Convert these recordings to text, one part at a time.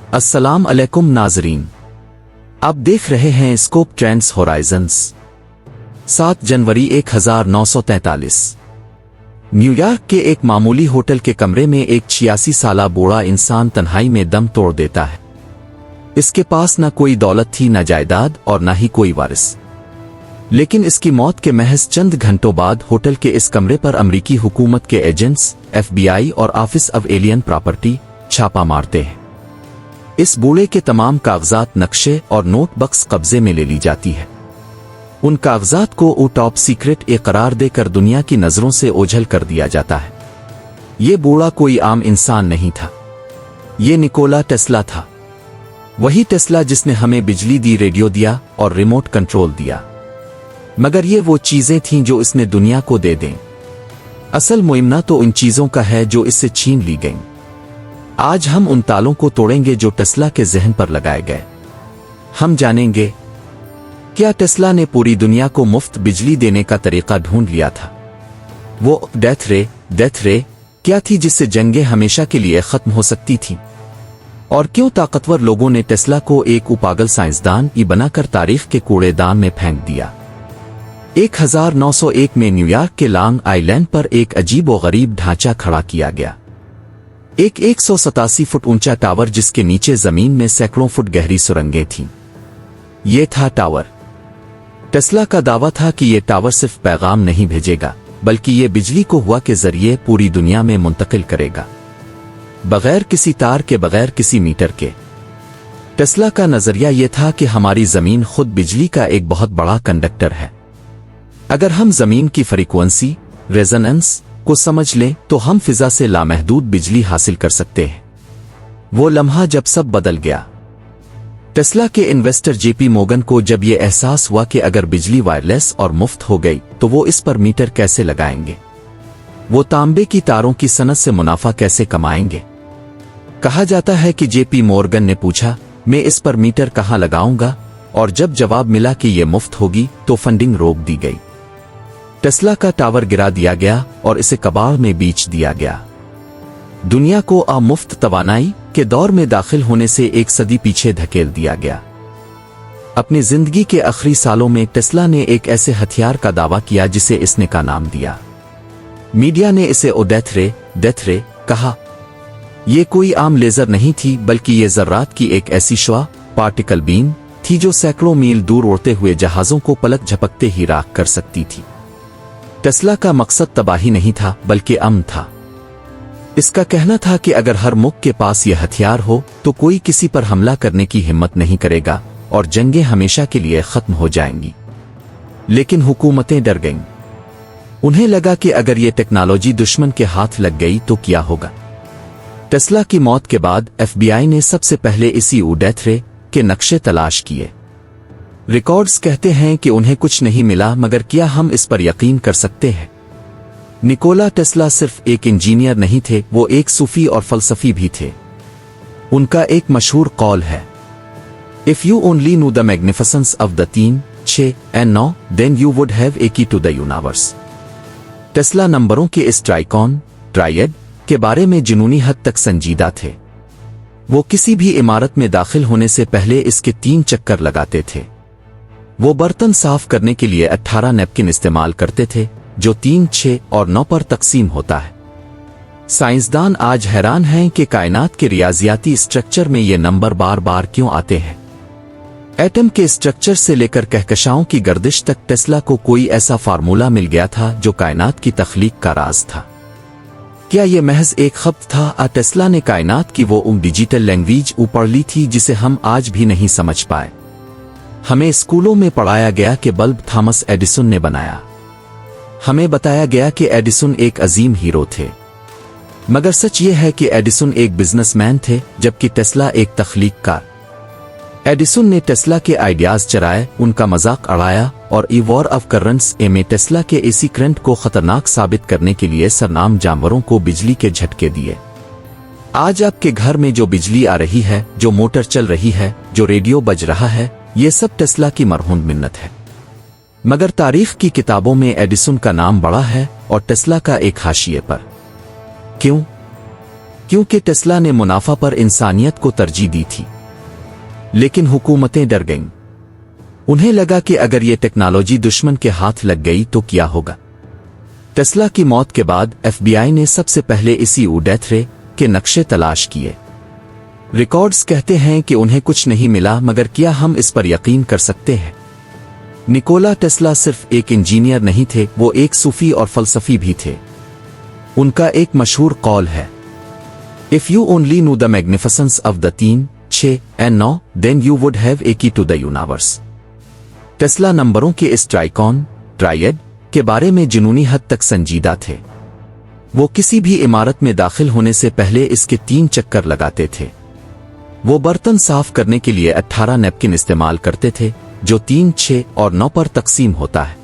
अस्सलाम अलैकुम नाजरीन, आप देख रहे हैं स्कोप ट्रेंड्स होराइजन्स। 7 जनवरी 1943 न्यूयॉर्क के एक मामूली होटल के कमरे में एक 86 साला बूढ़ा इंसान तन्हाई में दम तोड़ देता है। इसके पास न कोई दौलत थी, न जायदाद और न ही कोई वारिस। लेकिन इसकी मौत के महज चंद घंटों बाद होटल के इस कमरे पर अमरीकी हुकूमत के एजेंट्स FBI और ऑफिस ऑफ एलियन प्रॉपर्टी छापा मारते हैं। इस बूढ़े के तमाम कागजात, नक्शे और नोटबुक्स कब्जे में ले ली जाती है। उन कागजात को वो टॉप सीक्रेट करार देकर दुनिया की नजरों से ओझल कर दिया जाता है। ये बूढ़ा कोई आम इंसान नहीं था, ये निकोला टेस्ला था। वही टेस्ला जिसने हमें बिजली दी, रेडियो दिया और रिमोट कंट्रोल दिया। मगर ये वो चीजें थीं जो इसने दुनिया को दे दें। असल मुइमना तो उन चीजों का है जो इससे छीन ली गईं। आज हम उन तालों को तोड़ेंगे जो टेस्ला के जहन पर लगाए गए। हम जानेंगे क्या टेस्ला ने पूरी दुनिया को मुफ्त बिजली देने का तरीका ढूंढ लिया था। वो डेथ रे क्या थी जिससे जंगें हमेशा के लिए खत्म हो सकती थीं? और क्यों ताकतवर लोगों ने टेस्ला को एक पागल साइंसदान ही बनाकर तारीख के कूड़ेदान में फेंक दिया। 1901 में न्यूयॉर्क के लॉन्ग आइलैंड पर एक अजीब व गरीब ढांचा खड़ा किया गया। एक 187 फुट ऊंचा टावर जिसके नीचे जमीन में सैकड़ों फुट गहरी सुरंगें थीं। ये था टावर। टेस्ला का दावा था कि ये टावर सिर्फ पैगाम नहीं भेजेगा, बल्कि ये बिजली को हवा के जरिए पूरी दुनिया में मुंतकिल करेगा, बगैर किसी तार के, बगैर किसी मीटर के। टेस्ला का नजरिया ये था कि हमारी जमीन खुद बिजली का एक बहुत बड़ा कंडक्टर है। अगर हम जमीन की फ्रीक्वेंसी, रेजोनेंस को समझ लें तो हम फिजा से लामहदूद बिजली हासिल कर सकते हैं। वो लम्हा जब सब बदल गया। टेस्ला के इन्वेस्टर JP मोर्गन को जब ये एहसास हुआ कि अगर बिजली वायरलेस और मुफ्त हो गई तो वो इस पर मीटर कैसे लगाएंगे, वो तांबे की तारों की सनत से मुनाफा कैसे कमाएंगे। कहा जाता है कि JP मोर्गन ने पूछा, मैं इस पर मीटर कहां लगाऊंगा? और जब जवाब मिला कि ये मुफ्त होगी तो फंडिंग रोक दी गई। टेस्ला का टावर गिरा दिया गया और इसे कबाड़ में बेच दिया गया। दुनिया को मुफ्त तवानाई के दौर में दाखिल होने से एक सदी पीछे धकेल दिया गया। अपनी जिंदगी के आखिरी सालों में टेस्ला ने एक ऐसे हथियार का दावा किया जिसे इसने का नाम दिया। मीडिया ने इसे डेथ रे कहा। यह कोई आम लेजर नहीं थी, बल्कि ये जर्रात की एक ऐसी शुआ, पार्टिकल बीम थी जो सैकड़ों मील दूर उड़ते हुए जहाजों को पलक झपकते ही राख कर सकती थी। टेस्ला का मकसद तबाही नहीं था, बल्कि अमन था। इसका कहना था कि अगर हर मुल्क के पास यह हथियार हो तो कोई किसी पर हमला करने की हिम्मत नहीं करेगा और जंगें हमेशा के लिए खत्म हो जाएंगी। लेकिन हुकूमतें डर गईं। उन्हें लगा कि अगर ये टेक्नोलॉजी दुश्मन के हाथ लग गई तो क्या होगा। टेस्ला की मौत के बाद FBI ने सबसे पहले इसी डेथ रे के नक्शे तलाश किए। रिकॉर्ड्स कहते हैं कि उन्हें कुछ नहीं मिला, मगर क्या हम इस पर यकीन कर सकते हैं? निकोला टेस्ला सिर्फ एक इंजीनियर नहीं थे, वो एक सूफी और फलसफी भी थे। उनका एक मशहूर कौल है, if you only know the magnificence of the 3, 6 and 9 then you would have a key to the universe. Tesla नंबरों के इस ट्रायड के बारे में जुनूनी हद तक संजीदा थे। वो किसी भी इमारत में दाखिल होने से पहले इसके 3 चक्कर लगाते थे। वो बर्तन साफ करने के लिए 18 नैपकिन इस्तेमाल करते थे, जो 3, 6 और 9 पर तकसीम होता है। साइंसदान आज हैरान हैं कि कायनात के रियाजियाती स्ट्रक्चर में ये नंबर बार बार क्यों आते हैं। एटम के स्ट्रक्चर से लेकर कहकशाओं की गर्दिश तक टेस्ला को कोई ऐसा फार्मूला मिल गया था जो कायनात की तख्लीक का राज था। क्या ये महज एक खब्त था? टेस्ला ने कायनात की वो डिजिटल लैंग्वेज पढ़ ली थी जिसे हम आज भी नहीं समझ पाए। हमें स्कूलों में पढ़ाया गया कि बल्ब थॉमस एडिसन ने बनाया। हमें बताया गया कि एडिसन एक अजीम हीरो थे, मगर सच ये है कि एडिसन एक बिजनेसमैन थे, जबकि टेस्ला एक तख्लीककार। एडिसन ने टेस्ला के आइडियाज चराए, उनका मजाक उड़ाया और वॉर ऑफ करंट्स में टेस्ला के एसी करंट को खतरनाक साबित करने के लिए सरनाम जानवरों को बिजली के झटके दिए। आज आपके घर में जो बिजली आ रही है, जो मोटर चल रही है, जो रेडियो बज रहा है, ये सब टेस्ला की मरहूम मिन्नत है। मगर तारीख की किताबों में एडिसन का नाम बड़ा है और टेस्ला का एक हाशिए पर। क्यों? क्योंकि टेस्ला ने मुनाफा पर इंसानियत को तरजीह दी थी। लेकिन हुकूमतें डर गईं। उन्हें लगा कि अगर ये टेक्नोलॉजी दुश्मन के हाथ लग गई तो क्या होगा। टेस्ला की मौत के बाद FBI ने सबसे पहले इसी डेथ रे के नक्शे तलाश किए। रिकॉर्ड्स कहते हैं कि उन्हें कुछ नहीं मिला, मगर क्या हम इस पर यकीन कर सकते हैं? निकोला टेस्ला सिर्फ एक इंजीनियर नहीं थे, वो एक सूफी और फलसफी भी थे। उनका एक मशहूर कौल है, if you only know the magnificence of the 3, 6 and 9 then you would have a key to the universe. Tesla नंबरों के इस ट्राइएड के बारे में जुनूनी हद तक संजीदा थे। वो किसी भी इमारत में दाखिल होने से पहले इसके 3 चक्कर लगाते थे। वो बर्तन साफ करने के लिए 18 नैपकिन इस्तेमाल करते थे, जो 3, 6 और 9 पर तकसीम होता है।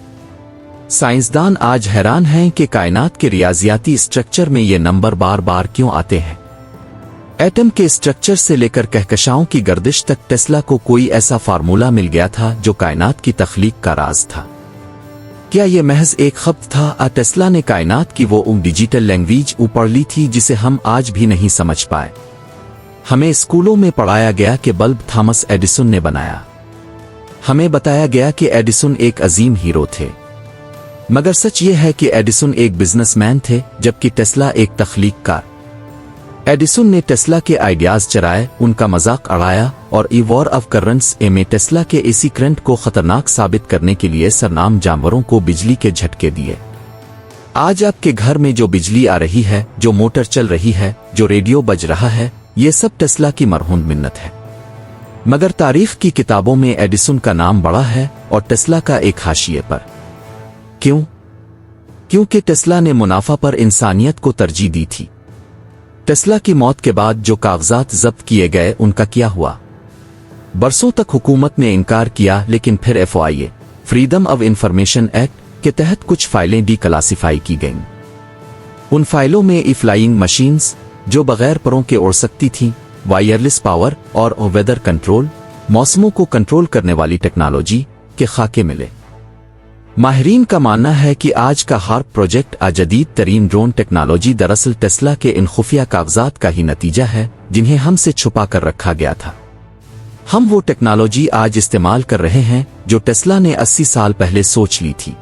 साइंसदान आज हैरान हैं कि कायनात के रियाजियाती स्ट्रक्चर में ये नंबर बार बार क्यों आते हैं। एटम के स्ट्रक्चर से लेकर कहकशाओं की गर्दिश तक टेस्ला को कोई ऐसा फार्मूला मिल गया था जो कायनात की तख्लीक का राज था। क्या यह महज एक खत था? टेस्ला ने कायनात की वो डिजिटल लैंग्वेज पढ़ ली थी जिसे हम आज भी नहीं समझ पाए। हमें स्कूलों में पढ़ाया गया कि बल्ब थॉमस एडिसन ने बनाया। हमें बताया गया कि एडिसन एक अजीम हीरो थे, मगर सच ये है कि एडिसन एक बिजनेसमैन थे, जबकि टेस्ला एक तख्लीककार। एडिसन ने टेस्ला के आइडियाज चराए, उनका मजाक उड़ाया और ई वॉर ऑफ करंट्स में टेस्ला के एसी करंट को खतरनाक साबित करने के लिए सरनाम जानवरों को बिजली के झटके दिए। आज आपके घर में जो बिजली आ रही है, जो मोटर चल रही है, जो रेडियो बज रहा है, ये सब टेस्ला की मरहूम मिन्नत है। मगर तारीख की किताबों में एडिसन का नाम बड़ा है और टेस्ला का एक हाशिए पर। क्यों? क्योंकि टेस्ला ने मुनाफा पर इंसानियत को तरजीह दी थी। टेस्ला की मौत के बाद जो कागजात जब्त किए गए, उनका क्या हुआ? बरसों तक हुकूमत ने इनकार किया, लेकिन फिर FOIA freedom of information act के तहत कुछ फाइलें डीक्लासिफाई की गईं। उन फाइलों में फ्लाइंग मशीन्स जो बगैर परों के उड़ सकती थीं, वायरलेस पावर और वेदर कंट्रोल, मौसमों को कंट्रोल करने वाली टेक्नोलॉजी के खाके मिले। माहिरीन का मानना है कि आज का हार्प प्रोजेक्ट जदीद तरीन ड्रोन टेक्नोलॉजी दरअसल टेस्ला के इन खुफिया कागजात का ही नतीजा है, जिन्हें हमसे छुपा कर रखा गया था। हम वो टेक्नोलॉजी आज इस्तेमाल कर रहे हैं जो टेस्ला ने 80 साल पहले सोच ली थी।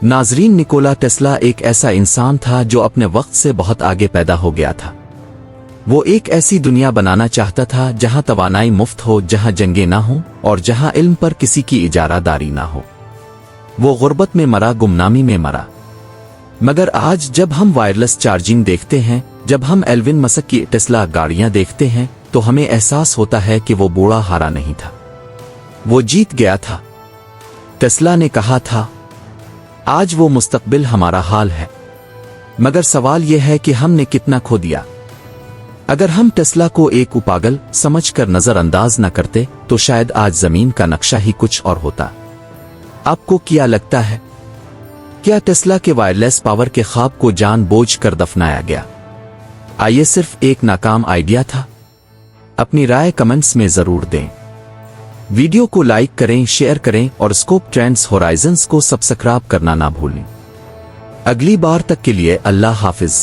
नाजरीन, निकोला टेस्ला एक ऐसा इंसान था जो अपने वक्त से बहुत आगे पैदा हो गया था। वो एक ऐसी दुनिया बनाना चाहता था जहां तवानाई मुफ्त हो, जहां जंगें ना हो और जहां इल्म पर किसी की इजारादारी ना हो। वो गुर्बत में मरा, गुमनामी में मरा। मगर आज जब हम वायरलेस चार्जिंग देखते हैं, जब हम एल्विन मस्क की टेस्ला गाड़ियां देखते हैं, तो हमें एहसास होता है कि वो बूढ़ा हारा नहीं था, वो जीत गया था। टेस्ला ने कहा था, आज वो मुस्तकबिल हमारा हाल है। मगर सवाल यह है कि हमने कितना खो दिया। अगर हम टेस्ला को एक पागल समझकर नजरअंदाज न करते, तो शायद आज जमीन का नक्शा ही कुछ और होता। आपको क्या लगता है? क्या टेस्ला के वायरलेस पावर के ख्वाब को जानबूझ कर दफनाया गया? आइए सिर्फ एक नाकाम आइडिया था? अपनी राय कमेंट्स में जरूर दें। वीडियो को लाइक करें, शेयर करें और स्कोप ट्रेंड्स होराइजन्स को सब्सक्राइब करना ना भूलें। अगली बार तक के लिए अल्लाह हाफिज।